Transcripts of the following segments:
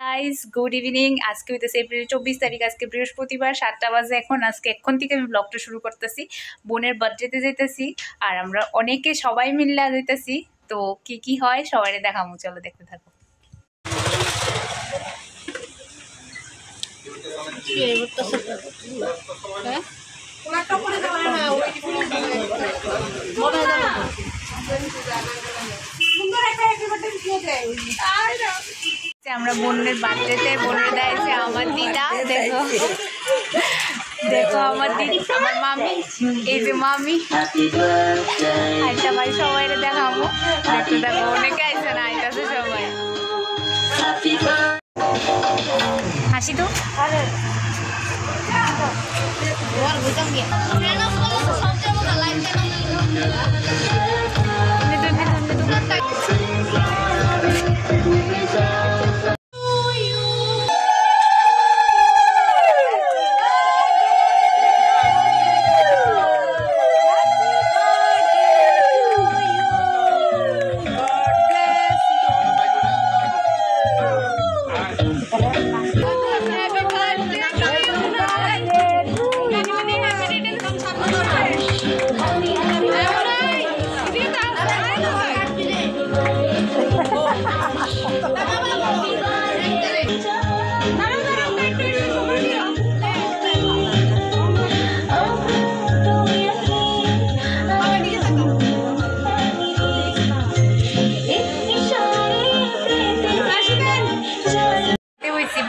Guys good evening. আজকে হইতেছে April 24 তারিখ, আজকে বৃহস্পতিবার, 7টা বাজে এখন থেকে আমি ব্লগটা শুরু করতেছি। বোনের বার্থডেতে যাইতেছি আর আমরা অনেকে সবাই মিলে যাইতেছি। তো কি হয় সবাই দেখামু, চলো দেখতে থাকো। আমরা বোনের বার্থডেতে বোনের দেয়ছে আমার দিদা, দেখো দেখো আমার দিদি, আমার মামি, এই যে মামি। আচ্ছা ভাই সবাই দেখাবো, দেখতে দেখো অনেকে আইসে না, আইতাছে সবাই। হাসি তো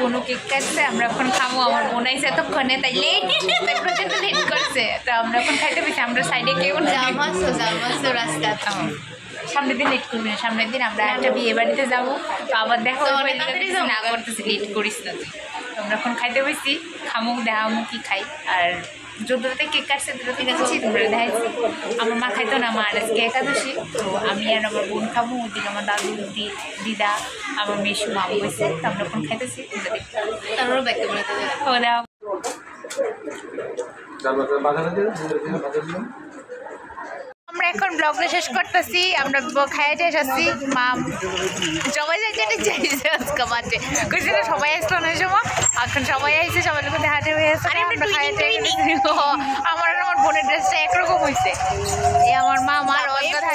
বোনু কেক কাটছে, আমরা এখন খাবো। আমার বোন আইসে এতক্ষণে, তাই লেট লেট করছে, তো আমরা এখন খাইতে পেয়েছি। আমরা সাইডে কেউ রাস্তা সামনের দিন লেট করবি না, সামনের দিন আমরা একটা বিয়ে বাড়িতে যাবো, তো আবার দেখো না করতেছি, লেট করিস না তুই। তো আমরা এখন খাইতে পেয়েছি, খামুক দেখামুক কি খাই। আর যদুরাতে কেক কাটছে, দুটোতে গেছি, তোমরা দেখাইছি। আমার মা খাইতো না, মা আজকে একাদশী, তো আমি আর আমার বোন খাবো। ওদিকে আমার দাদু দিদা, আমার মেশু মামু হয়েছে, তো আমরা এখন খাইতেছি, তোমরা দেখতে তারপরে দেখতে পারে। আমরা এখন ব্লগটা শেষ করতেছি, আমরা খাইতে এসেছি। মা সবাই যাইছে বাচ্চা কইছে না, সবাই আসতো না সময়, এখন সবাই আইছে, সবাই লোক দেখাতে হয়েছে। আমরা খাইতে আমার আর আমার বোনের ড্রেসটা একরকম হয়েছে। এই আমার মা মার কথা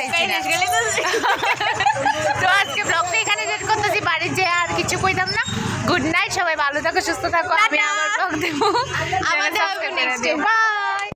তো আজকে ব্লগটা এখানে শেষ করতেছি, বাড়ির যে আর কিছু কইতাম না। গুড নাইট, সবাই ভালো থাকো, সুস্থ থাকো। আমি আমার ব্লগ দেবো, বাই।